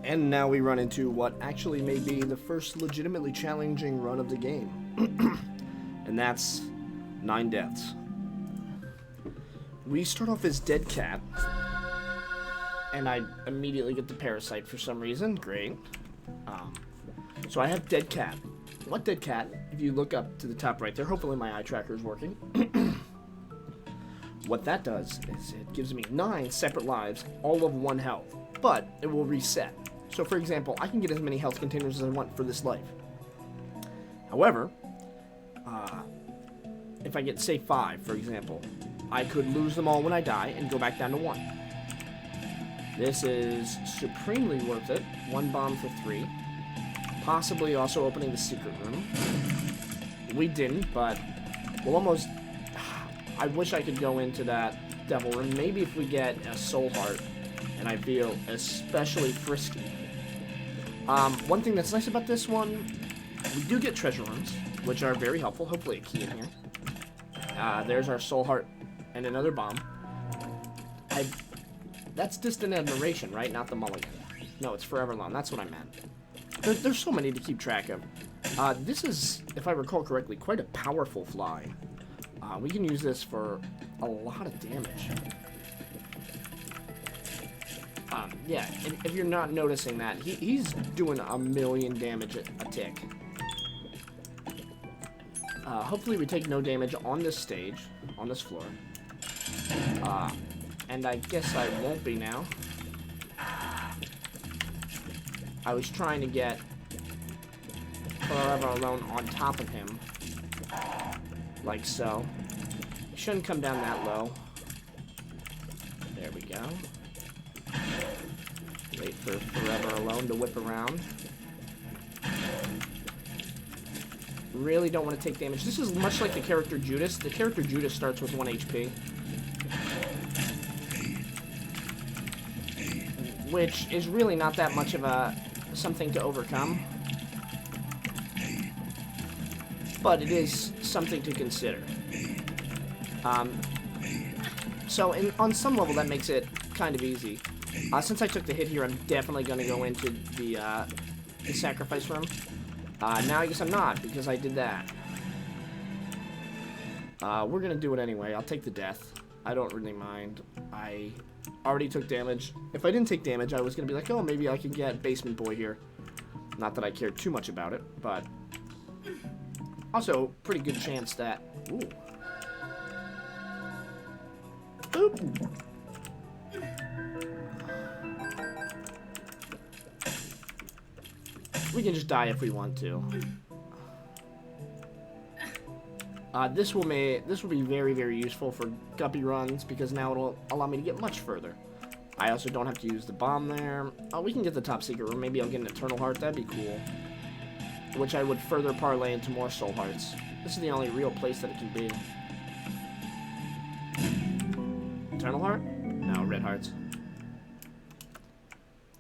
And now we run into what actually may be the first legitimately challenging run of the game. And that's 9 deaths. We start off as Dead Cat. And I immediately get the Parasite for some reason. Great. So I have Dead Cat. What Dead Cat? If you look up to the top right there, hopefully my eye tracker is working. What that does is it gives me 9 separate lives, all of 1 health. But it will reset. So for example, I can get as many health containers as I want for this life. However, if I get, say, 5, for example, I could lose them all when I die and go back down to 1. This is supremely worth it. 1 bomb for 3. Possibly also opening the secret room. We didn't, but we'll almost... I wish I could go into that devil room. Maybe if we get a soul heart, and I feel especially frisky. One thing that's nice about this one, we do get treasure rooms, which are very helpful. Hopefully a key in here. There's our soul heart and another bomb. That's Distant Admiration, right? Not the mulligan. No, it's Forever Alone. That's what I meant. There's so many to keep track of. This is, if I recall correctly, quite a powerful fly. We can use this for a lot of damage. Yeah, if you're not noticing that, he's doing a million damage a tick. Hopefully we take no damage on this stage, on this floor. And I guess I won't be now. I was trying to get Forever Alone on top of him. Like so. He shouldn't come down that low. There we go. Wait for Forever Alone to whip around. Really don't want to take damage. This is much like the character Judas. The character Judas starts with 1 HP. Which is really not that much of something to overcome. But it is something to consider. So on some level that makes it kind of easy. Since I took the hit here, I'm definitely going to go into the sacrifice room. Now I guess I'm not, because I did that. We're going to do it anyway. I'll take the death. I don't really mind. I already took damage. If I didn't take damage, I was going to be like, oh, maybe I could get Basement Boy here. Not that I care too much about it, but... Also, pretty good chance that... Ooh. Oop. We can just die if we want to. This will be very, very useful for Guppy runs, because now it'll allow me to get much further. I also don't have to use the bomb there. Oh, we can get the top secret room. Maybe I'll get an Eternal Heart. That'd be cool. Which I would further parlay into more soul hearts. This is the only real place that it can be. Eternal Heart? No, red hearts.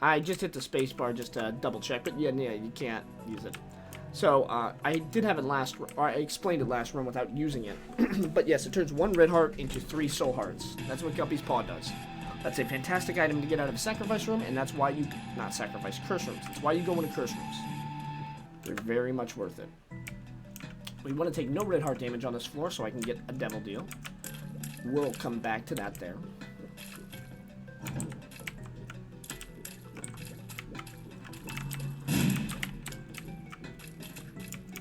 I just hit the space bar just to double check, but yeah, you can't use it. So, I did have it or I explained it last run without using it. But yes, it turns 1 red heart into 3 soul hearts. That's what Guppy's Paw does. That's a fantastic item to get out of a sacrifice room, and that's why you, not sacrifice, curse rooms. That's why you go into curse rooms. They're very much worth it. We want to take no red heart damage on this floor so I can get a devil deal. We'll come back to that there.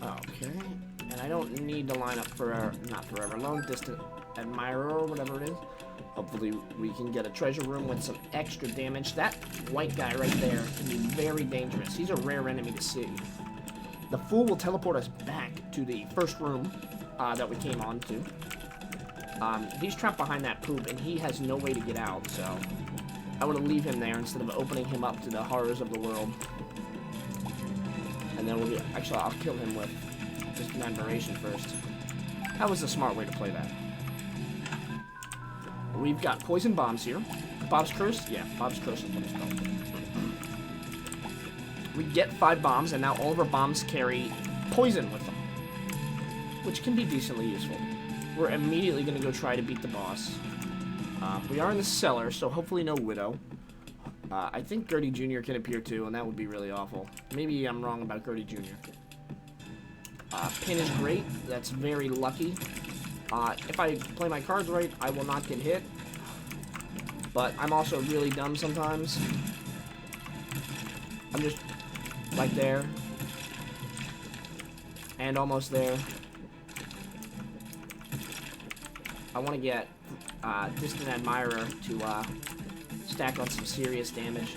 Okay, and I don't need to line up for, not Forever Alone, Distant Admirer or whatever it is. Hopefully we can get a treasure room with some extra damage. That white guy right there can be very dangerous. He's a rare enemy to see. The Fool will teleport us back to the first room that we came on to. He's trapped behind that poop, and he has no way to get out, so I want to leave him there instead of opening him up to the horrors of the world. And then we'll get... Actually, I'll kill him with just an admiration first. That was a smart way to play that. We've got poison bombs here. Bob's Curse? Yeah, Bob's Curse is what it's called. We get 5 bombs, and now all of our bombs carry poison with them, which can be decently useful. We're immediately going to go try to beat the boss. We are in the cellar, so hopefully no Widow. I think Gertie Jr. can appear too, and that would be really awful. Maybe I'm wrong about Gertie Jr. Pin is great. That's very lucky. If I play my cards right, I will not get hit. But I'm also really dumb sometimes. I'm just like there. And almost there. I want to get Distant Admirer to stack on some serious damage.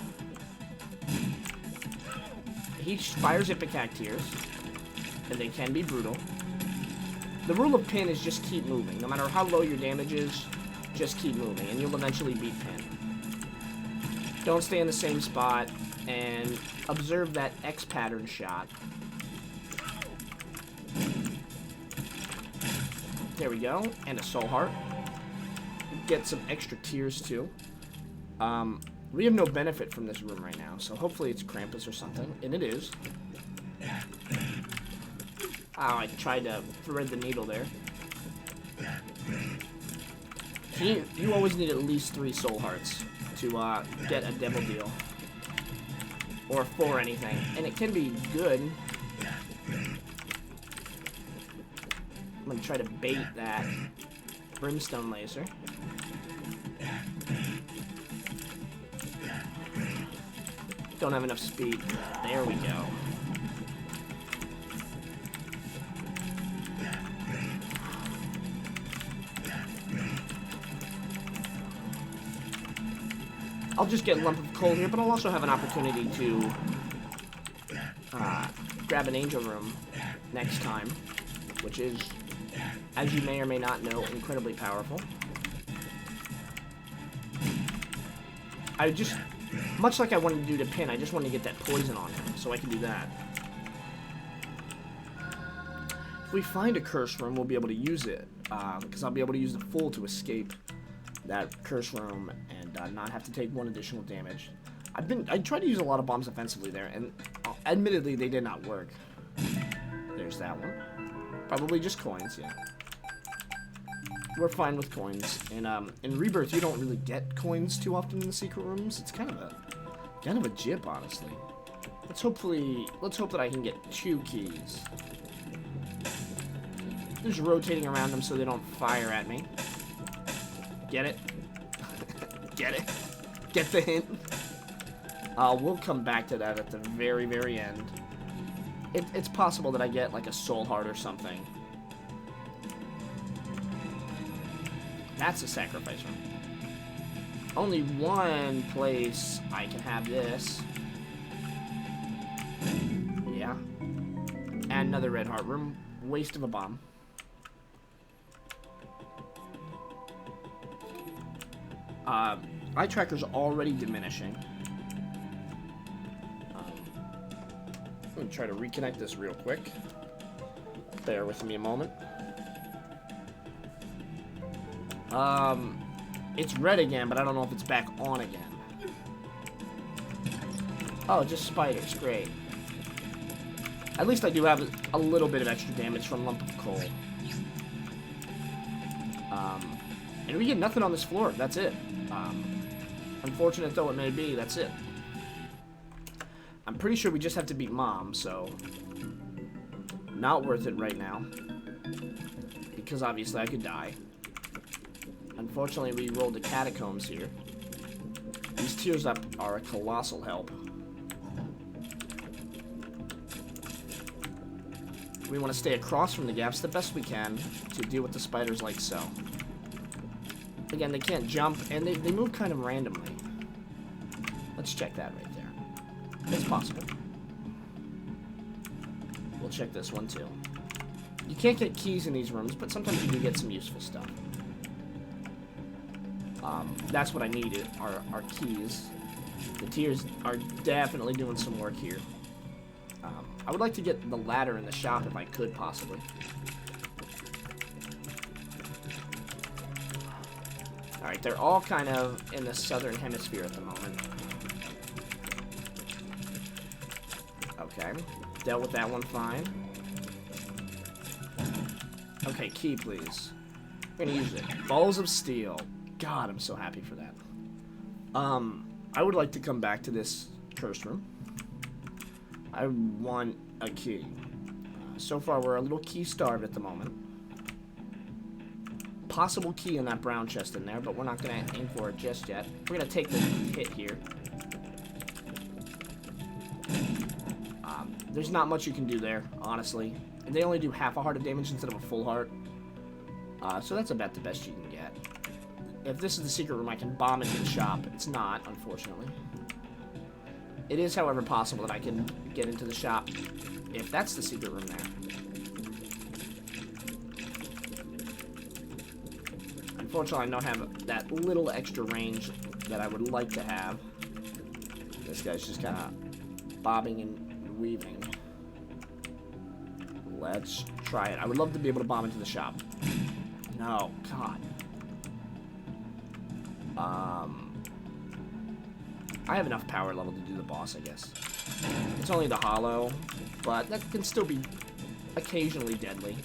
He fires Ipicactears, and they can be brutal. The rule of Pin is just keep moving. No matter how low your damage is, just keep moving, and you'll eventually beat Pin. Don't stay in the same spot, and observe that X pattern shot. There we go, and a Soul Heart. Get some extra tears too. We have no benefit from this room right now, so hopefully it's Krampus or something, and it is. Oh, I tried to thread the needle there. You always need at least 3 Soul Hearts to get a Devil Deal. Or 4 anything, and it can be good. I'm gonna try to bait that Brimstone Laser. Don't have enough speed. There we go. I'll just get a lump of coal here, but I'll also have an opportunity to grab an Angel Room next time, which is, as you may or may not know, incredibly powerful. I just, much like I wanted to do to Pin, I just wanted to get that poison on him, so I can do that. If we find a curse room, we'll be able to use it, because I'll be able to use the Fool to escape that curse room and not have to take 1 additional damage. I tried to use a lot of bombs offensively there, and admittedly they did not work. There's that one. Probably just coins, yeah. We're fine with coins. In Rebirth, you don't really get coins too often in the secret rooms. It's kind of a jip, honestly. Let's hope that I can get 2 keys. Just rotating around them so they don't fire at me. Get it? Get it? Get the hint? We'll come back to that at the very, very end. It's possible that I get like a Soul Heart or something. That's a sacrifice room. Only one place I can have this. Yeah. And another red heart room. Waste of a bomb. Eye tracker's already diminishing. I'm gonna try to reconnect this real quick. Bear with me a moment. It's red again, but I don't know if it's back on again. Oh, just spiders, great. At least I do have a little bit of extra damage from Lump of Coal. And we get nothing on this floor, that's it. Unfortunate though it may be, that's it. I'm pretty sure we just have to beat Mom, so not worth it right now. Because obviously I could die. Unfortunately, we rolled the Catacombs here. These Tears Up are a colossal help. We want to stay across from the gaps the best we can to deal with the spiders like so. Again, they can't jump, and they move kind of randomly. Let's check that right there. It's possible. We'll check this one too. You can't get keys in these rooms, but sometimes you do get some useful stuff. That's what I needed, are keys. The tears are definitely doing some work here. I would like to get the ladder in the shop if I could, possibly. Alright, they're all kind of in the southern hemisphere at the moment. Okay, dealt with that one fine. Okay, key, please. We're gonna use it. Balls of Steel. God, I'm so happy for that. I would like to come back to this curse room. I want a key. So far, we're a little key starved at the moment. Possible key in that brown chest in there, but we're not going to aim for it just yet. We're going to take the hit here. There's not much you can do there, honestly. They only do half a heart of damage instead of a full heart. So that's about the best you can get. If this is the secret room, I can bomb into the shop. It's not, unfortunately. It is, however, possible that I can get into the shop if that's the secret room there. Unfortunately, I don't have that little extra range that I would like to have. This guy's just kind of bobbing and weaving. Let's try it. I would love to be able to bomb into the shop. No, God. I have enough power level to do the boss, I guess. It's only the hollow, but that can still be occasionally deadly.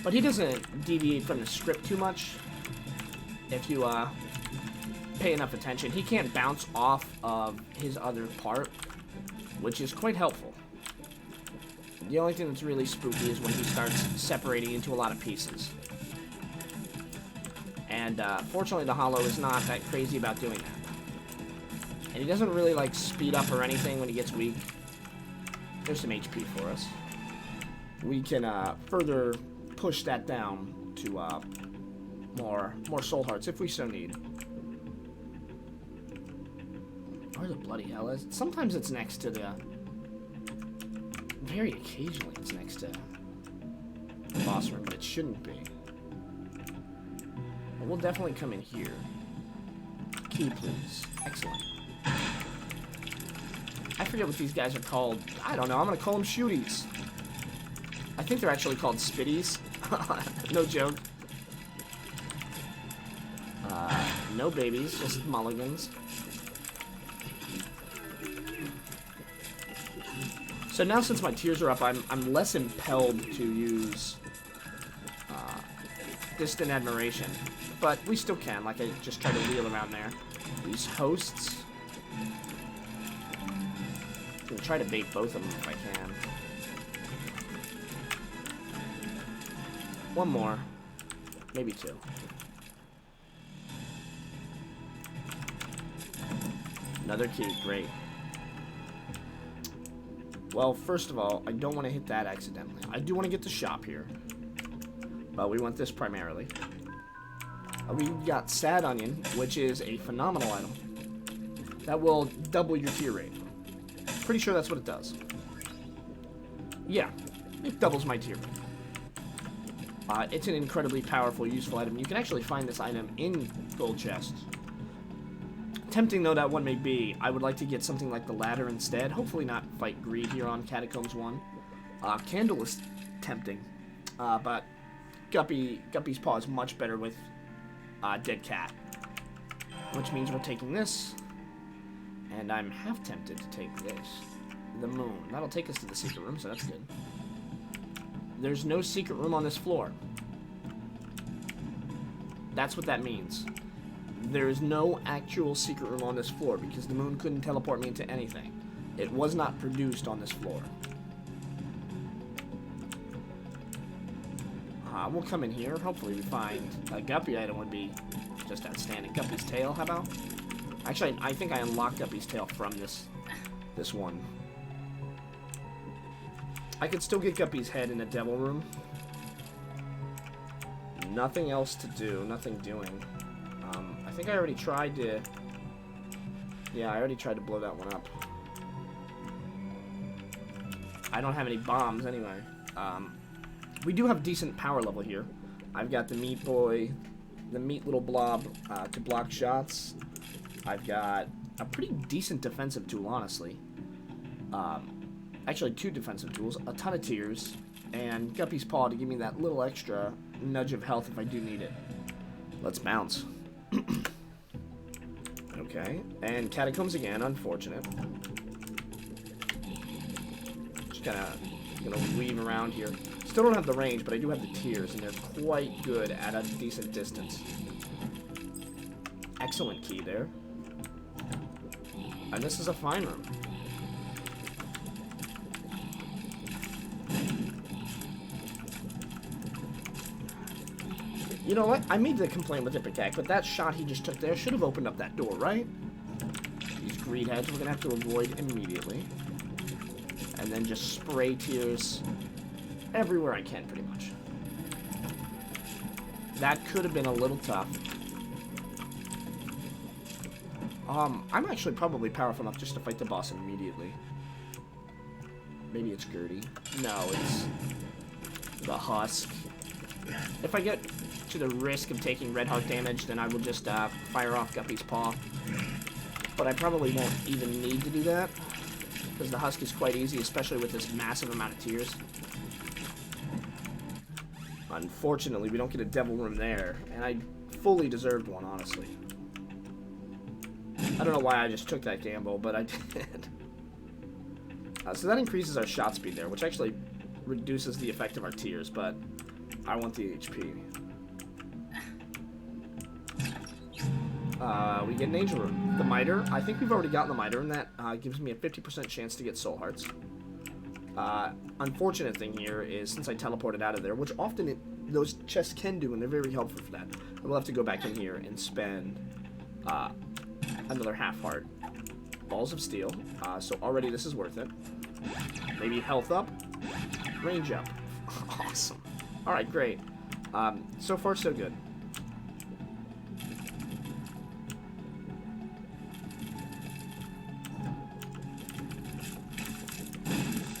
But he doesn't deviate from the script too much if you pay enough attention. He can't bounce off of his other part, which is quite helpful. The only thing that's really spooky is when he starts separating into a lot of pieces. And fortunately, the hollow is not that crazy about doing that. And he doesn't really like speed up or anything when he gets weak. There's some HP for us. We can further push that down to more soul hearts if we so need. Where the bloody hell is it? Sometimes it's next to the... Very occasionally it's next to the boss room, but it shouldn't be. But we'll definitely come in here. Key, please. Excellent. I forget what these guys are called. I don't know. I'm going to call them shooties. I think they're actually called spitties. No joke. No babies, just mulligans. So now since my tiers are up, I'm less impelled to use Distant Admiration. But we still can, like I just try to wheel around there. These hosts. I'm going to try to bait both of them if I can. One more. Maybe two. Another key, great. Well, first of all, I don't want to hit that accidentally. I do want to get the shop here. But we want this primarily. We got Sad Onion, which is a phenomenal item. That will double your tier rate. Pretty sure that's what it does. Yeah, it doubles my tier rate. It's an incredibly powerful, useful item. You can actually find this item in gold chests. Tempting though that one may be, I would like to get something like the ladder instead. Hopefully not fight greed here on Catacombs 1. Candle is tempting, but Guppy's Paw is much better with Dead Cat. Which means we're taking this, and I'm half tempted to take this. The moon. That'll take us to the secret room, so that's good. There's no secret room on this floor. That's what that means. There is no actual secret room on this floor because the moon couldn't teleport me into anything. It was not produced on this floor. We'll come in here. Hopefully we find a Guppy item would be just outstanding. Guppy's tail, how about? Actually, I think I unlocked Guppy's tail from this one. I could still get Guppy's head in the devil room. Nothing else to do. Nothing doing. I think I already tried to... Yeah, I already tried to blow that one up. I don't have any bombs anyway. We do have decent power level here. I've got the meat boy, the meat little blob to block shots. I've got a pretty decent defensive tool, honestly. Actually, 2 defensive tools, a ton of tears, and Guppy's Paw to give me that little extra nudge of health if I do need it. Let's bounce. Okay, and Catacombs again, unfortunate. Just gonna weave around here. Still don't have the range, but I do have the tears, and they're quite good at a decent distance. excellent key there. And this is a fine room. You know what? I made the complaint with Ipecac, but that shot he just took there should have opened up that door, right? These greed heads we're going to have to avoid immediately. And then just spray tears everywhere I can, pretty much. That could have been a little tough. I'm actually probably powerful enough just to fight the boss immediately. Maybe it's Gertie. No, it's the Husk. If I get to the risk of taking red heart damage, then I will just fire off Guppy's paw. But I probably won't even need to do that, because the Husk is quite easy, especially with this massive amount of tears. Unfortunately, we don't get a devil room there, and I fully deserved one, honestly. I don't know why I just took that gamble, but I did. So that increases our shot speed there, which actually reduces the effect of our tears, but I want the HP. We get an angel room. The miter, I think we've already gotten the miter, and that gives me a 50% chance to get soul hearts. Unfortunate thing here is, since I teleported out of there, which often those chests can do, and they're very helpful for that, I will have to go back in here and spend another half heart. Balls of steel, so already this is worth it. Maybe health up, range up. Awesome. Alright, great. So far so good.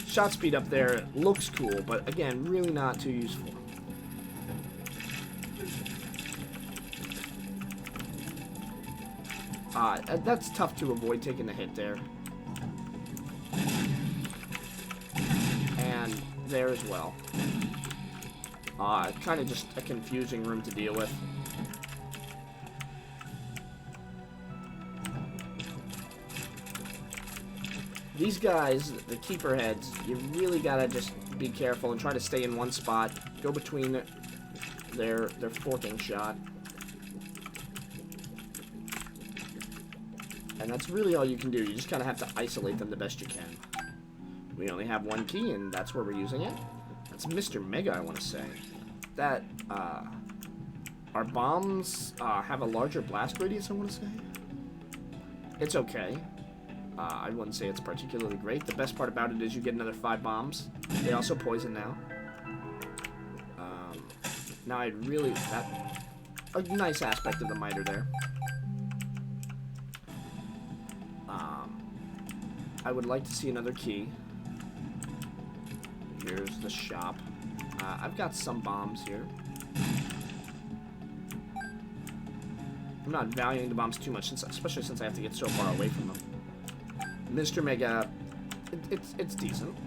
Shot speed up there looks cool, but again, really not too useful. That's tough to avoid taking the hit there. And there as well. Kind of just a confusing room to deal with. These guys, the keeper heads, you really gotta just be careful and try to stay in one spot. Go between their forking shot. And that's really all you can do. You just kind of have to isolate them the best you can. We only have one key, and that's where we're using it. That's Mr. Mega, I want to say. That, our bombs have a larger blast radius, I want to say. It's okay. I wouldn't say it's particularly great. The best part about it is you get another 5 bombs. They also poison now. Now I'd really... a nice aspect of the miter there. I would like to see another key. Here's the shop. I've got some bombs here. I'm not valuing the bombs too much, especially since I have to get so far away from them. Mr. Mega, it's decent.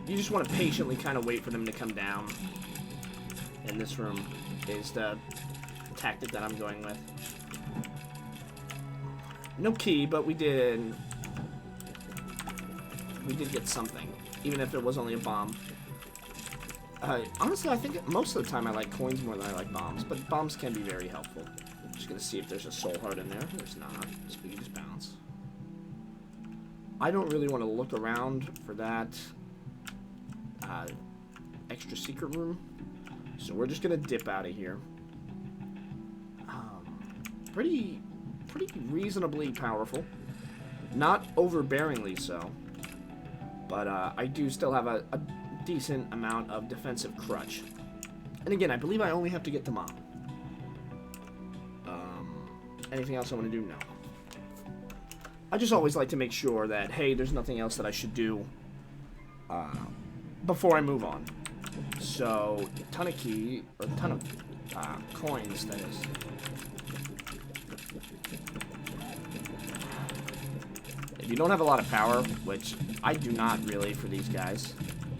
You just want to patiently kind of wait for them to come down. In this room is the tactic that I'm going with. No key, but we did get something, even if it was only a bomb. Honestly, I think most of the time I like coins more than I like bombs, but bombs can be very helpful. Just gonna see if there's a soul heart in there. There's not, so we can just bounce. I don't really want to look around for that extra secret room, so we're just gonna dip out of here. Pretty reasonably powerful, not overbearingly so, but I do still have a decent amount of defensive crutch. And again, I believe I only have to get the mom. Anything else I want to do? No. I just always like to make sure that, hey, there's nothing else that I should do before I move on. So, a ton of coins, that is. If you don't have a lot of power, which I do not really for these guys,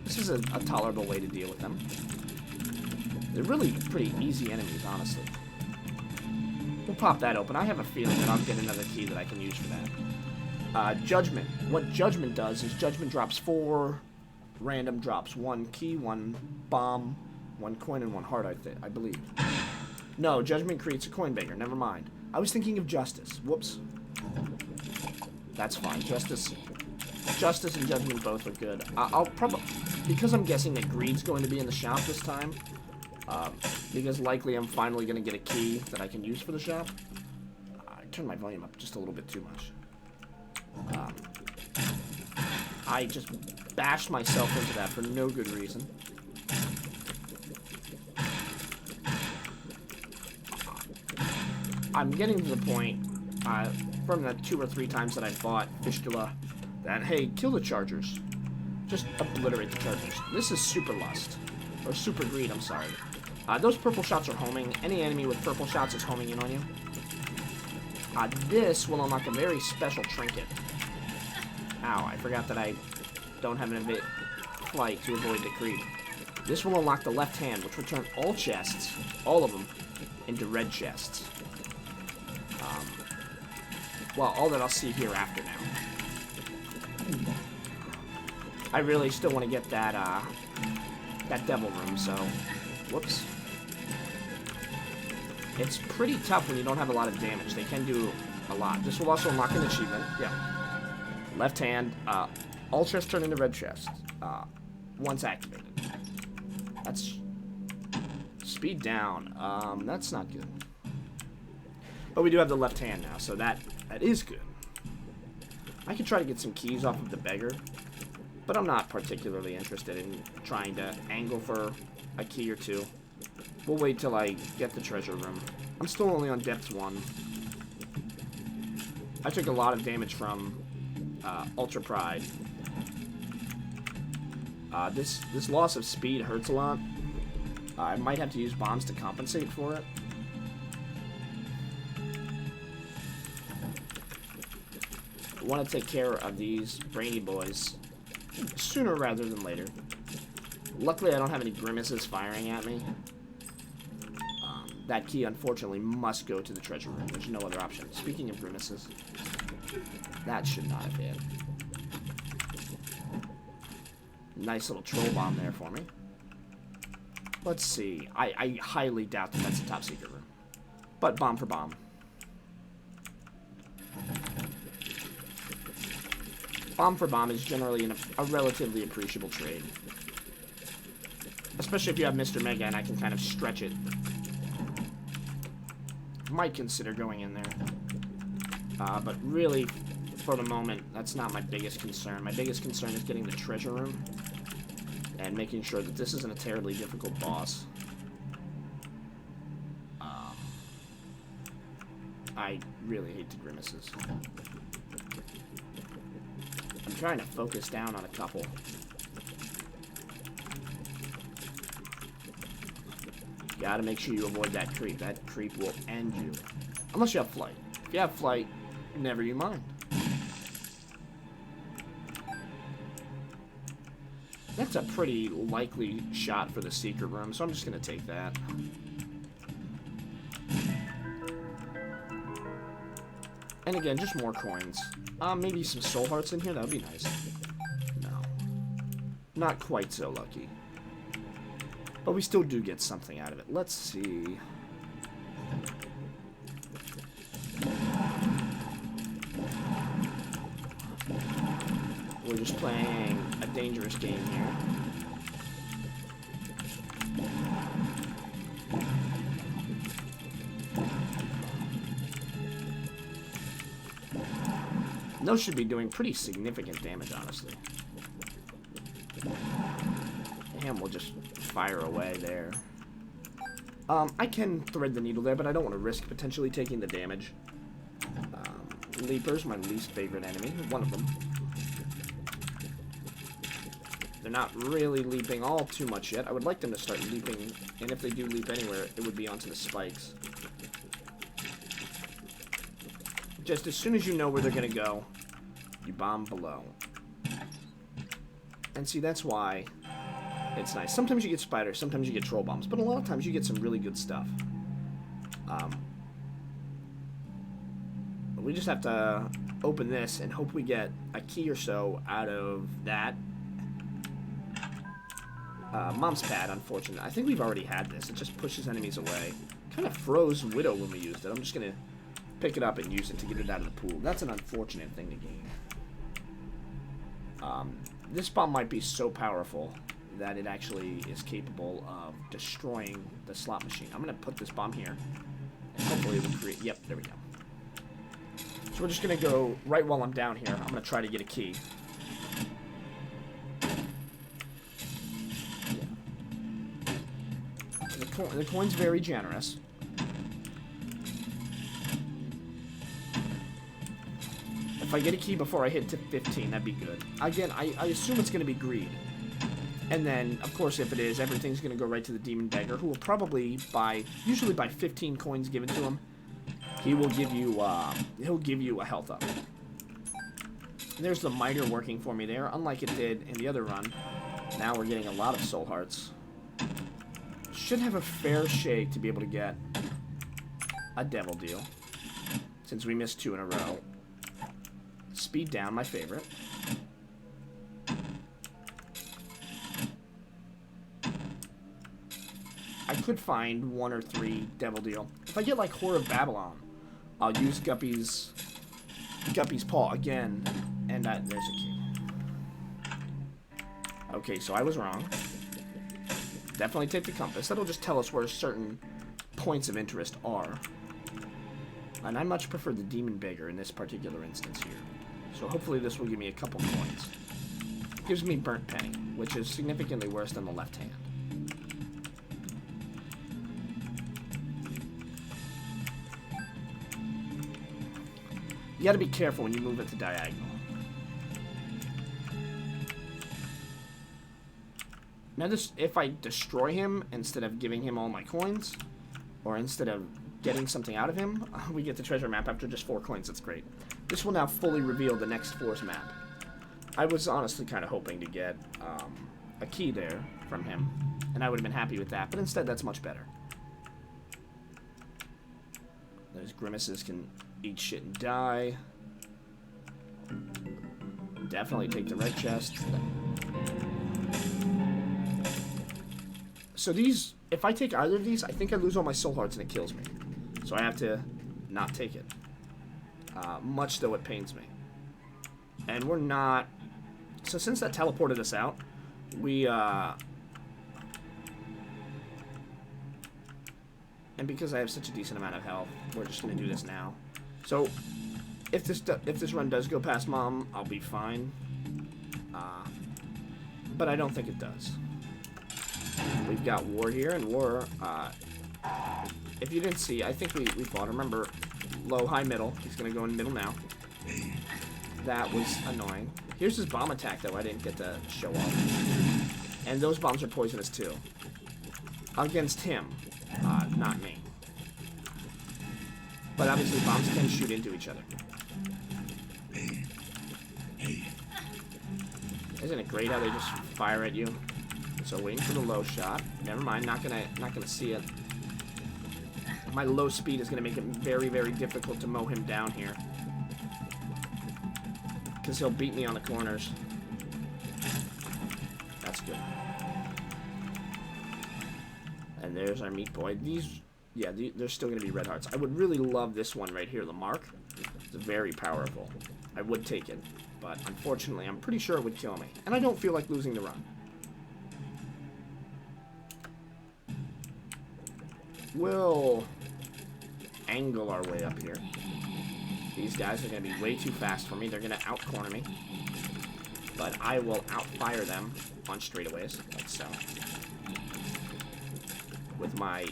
this is a tolerable way to deal with them. They're really pretty easy enemies, honestly. We'll pop that open. I have a feeling that I'll get another key that I can use for that. Judgment. What Judgment does is Judgment drops 4 random drops. 1 key, 1 bomb, 1 coin and 1 heart, I believe. No, Judgment creates a coin beggar. Never mind. I was thinking of Justice. Whoops. That's fine. Justice and Judgment both are good. I'll probably... Because I'm guessing that Greed's going to be in the shop this time, because likely I'm finally going to get a key that I can use for the shop. I turned my volume up just a little bit too much. I just bashed myself into that for no good reason. I'm getting to the point, from the 2 or 3 times that I fought Fistula, that, hey, kill the Chargers. Just obliterate the Chargers. This is Super Lust. Or Super Greed, I'm sorry. Those purple shots are homing. Any enemy with purple shots is homing in on you. This will unlock a very special trinket. Ow, I forgot that I don't have an flight to avoid the creep. This will unlock the left hand, which will turn all chests, all of them, into red chests. Well, all that I'll see hereafter now. I really still want to get that, that devil room, so... Whoops. It's pretty tough when you don't have a lot of damage. They can do a lot. This will also unlock an achievement. Yeah. Left hand, all chests turn into red chests. Once activated. That's... Speed down. That's not good. But we do have the left hand now, so that is good. I could try to get some keys off of the beggar, but I'm not particularly interested in trying to angle for a key or 2. We'll wait till I get the treasure room. I'm still only on depth 1. I took a lot of damage from Ultra Pride. This loss of speed hurts a lot. I might have to use bombs to compensate for it. I want to take care of these brainy boys sooner rather than later. Luckily, I don't have any grimaces firing at me. That key, unfortunately, must go to the treasure room. There's no other option. Speaking of grimaces, that should not have hit. Nice little troll bomb there for me. Let's see. I highly doubt that that's a top secret room. But bomb for bomb. Bomb for bomb is generally a relatively appreciable trade. Especially if you have Mr. Mega and I can kind of stretch it. Might consider going in there. But really, for the moment, that's not my biggest concern. My biggest concern is getting the treasure room and making sure that this isn't a terribly difficult boss. I really hate the grimaces. I'm trying to focus down on a couple. Gotta make sure you avoid that creep. That creep will end you. Unless you have flight. If you have flight, never you mind. That's a pretty likely shot for the secret room, so I'm just gonna take that. And again, just more coins. Maybe some soul hearts in here, that would be nice. No. Not quite so lucky. But we still do get something out of it. Let's see. We're just playing a dangerous game here. Those should be doing pretty significant damage, honestly. And we'll just fire away there. I can thread the needle there, but I don't want to risk potentially taking the damage. Leapers, my least favorite enemy. One of them. They're not really leaping all too much yet. I would like them to start leaping, and if they do leap anywhere, it would be onto the spikes. Just as soon as you know where they're going to go, you bomb below. And see, that's why it's nice. Sometimes you get spiders, sometimes you get troll bombs, but a lot of times you get some really good stuff. We just have to open this and hope we get a key or so out of that. Mom's Pad, unfortunate. I think we've already had this. It just pushes enemies away. Kind of froze Widow when we used it. I'm just going to pick it up and use it to get it out of the pool. That's an unfortunate thing to gain. This bomb might be so powerful that it actually is capable of destroying the slot machine. I'm going to put this bomb here, and hopefully it will create... Yep, there we go. So we're just going to go right while I'm down here. I'm going to try to get a key. Yeah. The coin's very generous. If I get a key before I hit to 15, that'd be good. Again, I assume it's going to be greed. And then, of course, if it is, everything's going to go right to the Demon Beggar, who will probably usually by 15 coins given to him, he'll give you a health up. There's the miter working for me there, unlike it did in the other run. Now we're getting a lot of soul hearts. Should have a fair shake to be able to get a devil deal, since we missed 2 in a row. Speed down, my favorite. I could find 1 or 3 devil deal. If I get like Whore of Babylon, I'll use Guppy's paw again, and there's a key. Okay, so I was wrong. Definitely take the compass. That'll just tell us where certain points of interest are. And I much prefer the Demon Beggar in this particular instance here. So hopefully this will give me a couple coins. Gives me Burnt Penny, which is significantly worse than the left hand. You gotta be careful when you move it to diagonal. Now this, if I destroy him instead of giving him all my coins, or instead of getting something out of him, we get the treasure map after just 4 coins. That's great. This will now fully reveal the next floor's map. I was honestly kind of hoping to get a key there from him, and I would have been happy with that, but instead that's much better. Those grimaces can eat shit and die. Definitely take the red chest. So these, if I take either of these, I think I lose all my soul hearts and it kills me. So I have to not take it. Much though it pains me. And we're not... So since that teleported us out, we, and because I have such a decent amount of health, we're just going to do this now. So, if this run does go past Mom, I'll be fine. But I don't think it does. We've got War here, and War, if you didn't see, I think we fought. Remember, low, high, middle. He's going to go in middle now. That was annoying. Here's his bomb attack, though. I didn't get to show off. And those bombs are poisonous, too. Against him, not me. But obviously, bombs can shoot into each other. Isn't it great how they just fire at you? So waiting for the low shot. Never mind, not gonna see it. My low speed is gonna make it very, very difficult to mow him down here. Because he'll beat me on the corners. That's good. And there's our meat boy. These, yeah, they're still going to be red hearts. I would really love this one right here, the mark. It's very powerful. I would take it. But unfortunately, I'm pretty sure it would kill me. And I don't feel like losing the run. We'll angle our way up here. These guys are going to be way too fast for me. They're going to out-corner me. But I will outfire them on straightaways, like so. With my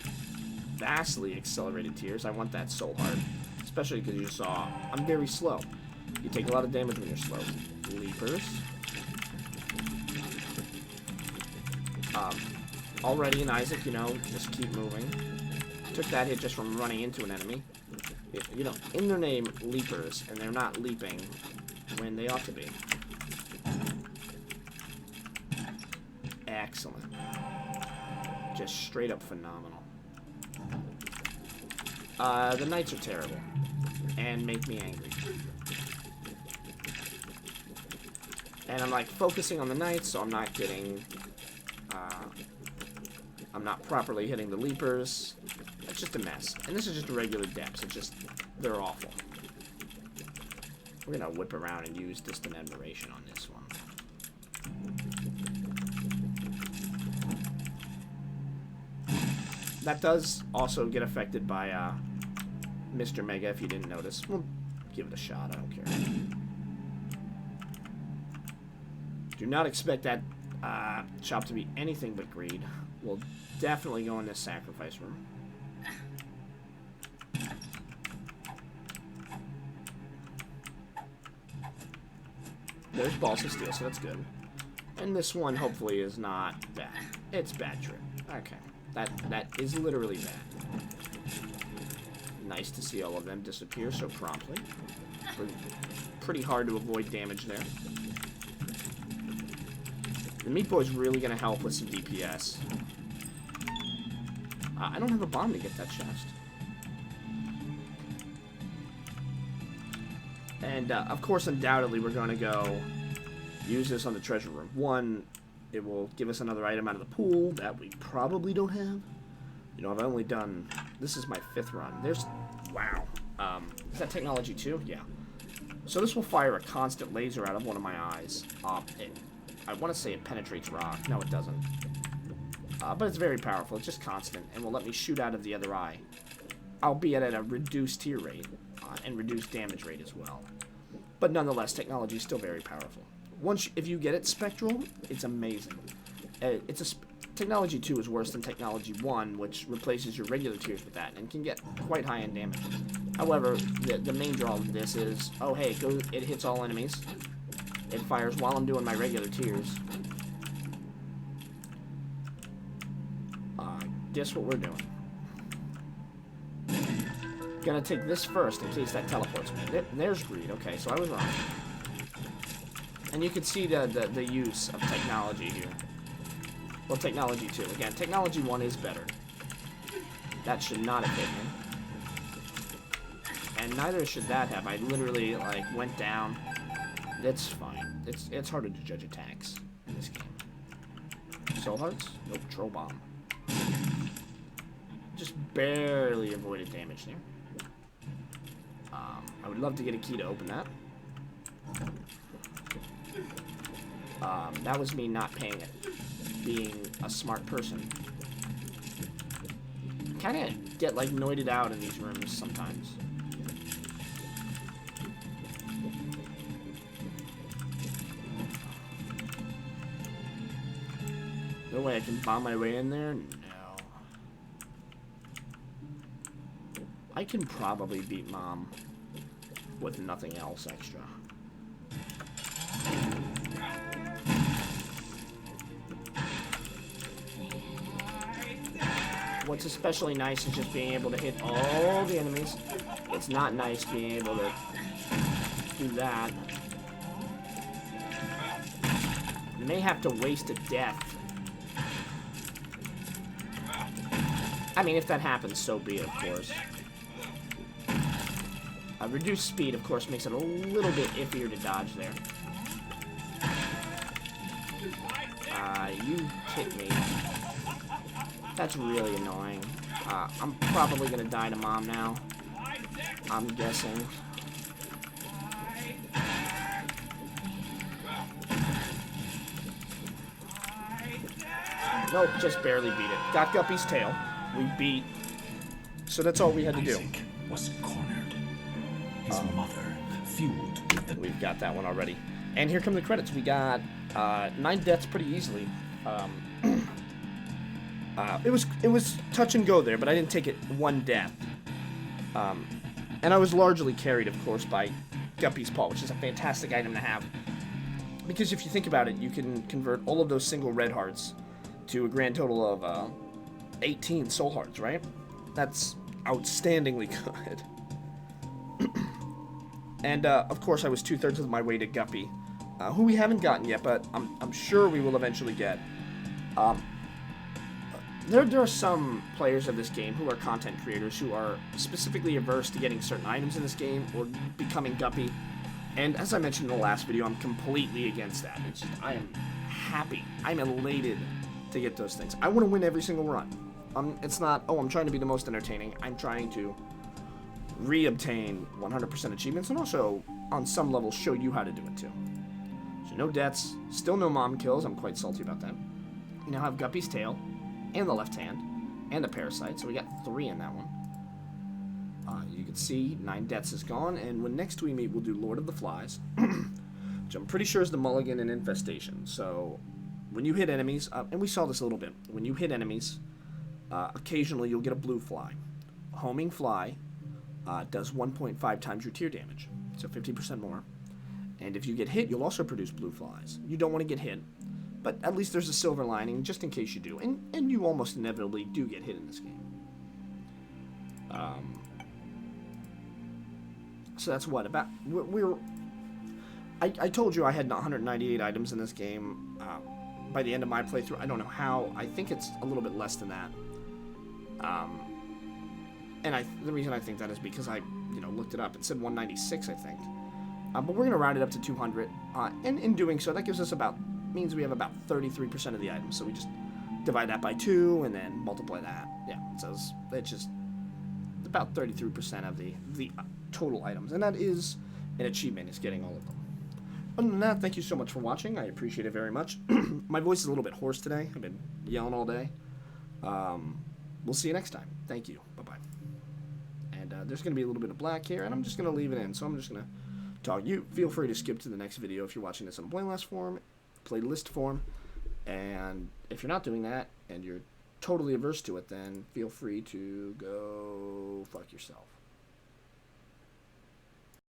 vastly accelerated tears, I want that soul heart. Especially because you saw, I'm very slow. You take a lot of damage when you're slow. Leapers. Already in Isaac, you know, just keep moving. Took that hit just from running into an enemy. You know, in their name, leapers, and they're not leaping when they ought to be. Excellent. Just straight up phenomenal. The knights are terrible. And make me angry. And I'm like focusing on the knights, so I'm not getting I'm not properly hitting the leapers. It's just a mess. And this is just a regular depths. It's just, they're awful. We're gonna whip around and use Distant Admiration on this one. That does also get affected by Mr. Mega, if you didn't notice. We'll give it a shot, I don't care. Do not expect that shop to be anything but greed. We'll definitely go in this sacrifice room. There's balls of steel, so that's good. And this one, hopefully, is not bad. It's bad trip. Okay. That is literally bad. Nice to see all of them disappear so promptly. Pretty hard to avoid damage there. The Meat Boy's really going to help with some DPS. I don't have a bomb to get that chest. And, of course, undoubtedly, we're going to go use this on the treasure room. One, it will give us another item out of the pool that we probably don't have. You know, I've only done... This is my 5th run. There's... Wow. Is that technology 2? Yeah. So this will fire a constant laser out of one of my eyes. I want to say it penetrates rock. No, it doesn't. But it's very powerful. It's just constant, and will let me shoot out of the other eye. Albeit at a reduced tier rate, and reduced damage rate as well. But nonetheless, technology is still very powerful. If you get it Spectral, it's amazing. Technology 2 is worse than Technology 1, which replaces your regular tiers with that, and can get quite high in damage. However, the main draw of this is, oh hey, it hits all enemies. It fires while I'm doing my regular tiers. Guess what we're doing? Gonna take this first in case that teleports me. There's greed. Okay, so I was wrong. And you can see the use of technology here. Well, technology 2. Again, technology 1 is better. That should not have hit me. And neither should that have. I literally, like, went down. It's fine. It's harder to judge attacks in this game. Soul Hearts? Nope, Troll Bomb. Just barely avoided damage there. I would love to get a key to open that. That was me not paying it. Being a smart person. Kind of get, like, noited out in these rooms sometimes. No way I can bomb my way in there? No. I can probably beat Mom with nothing else extra. What's especially nice is just being able to hit all the enemies. It's not nice being able to do that. You may have to waste a death. I mean, if that happens, so be it, of course. Reduced speed, of course, makes it a little bit iffier to dodge there. You hit me. That's really annoying. I'm probably gonna die to Mom now. I'm guessing. Nope, just barely beat it. Got Guppy's tail. We beat. So that's all we had to do. Isaac was cornered. His mother fueled with the... We've got that one already. And here come the credits. We got 9 deaths pretty easily. It was touch and go there, but I didn't take it 1 death. And I was largely carried, of course, by Guppy's Paw, which is a fantastic item to have. Because if you think about it, you can convert all of those single red hearts to a grand total of 18 soul hearts, right? That's outstandingly good. And, of course, I was 2/3 of my way to Guppy, who we haven't gotten yet, but I'm sure we will eventually get. There are some players of this game who are content creators who are specifically averse to getting certain items in this game or becoming Guppy. And as I mentioned in the last video, I'm completely against that. It's just, I am happy. I'm elated to get those things. I want to win every single run. It's not, oh, I'm trying to be the most entertaining. I'm trying to re-obtain 100% achievements and also, on some level, show you how to do it too. So no deaths, still no mom kills. I'm quite salty about that. We now have Guppy's tail, and the left hand, and a parasite, so we got 3 in that one. You can see 9 deaths is gone, and when next we meet, we'll do Lord of the Flies, which I'm pretty sure is the mulligan and infestation. So when you hit enemies, and we saw this a little bit, when you hit enemies, occasionally you'll get a blue fly. Homing fly does 1.5 times your tier damage, so 50% more. And if you get hit, you'll also produce blue flies. You don't want to get hit, but at least there's a silver lining just in case you do. And you almost inevitably do get hit in this game. So that's what, about, I told you I had 198 items in this game by the end of my playthrough. I don't know how. I think it's a little bit less than that. And the reason I think that is because I, looked it up. It said 196, I think. But we're going to round it up to 200. And in doing so, that gives us means we have about 33% of the items. So we just divide that by 2 and then multiply that. Yeah, so it's just about 33% of the total items. And that is an achievement, is getting all of them. Other than that, thank you so much for watching. I appreciate it very much. My voice is a little bit hoarse today. I've been yelling all day. We'll see you next time. Thank you. Bye-bye. And there's going to be a little bit of black here, and I'm just going to leave it in. So I'm just going to talk. You feel free to skip to the next video if you're watching this in playlist form, playlist form. And if you're not doing that, and you're totally averse to it, then feel free to go fuck yourself.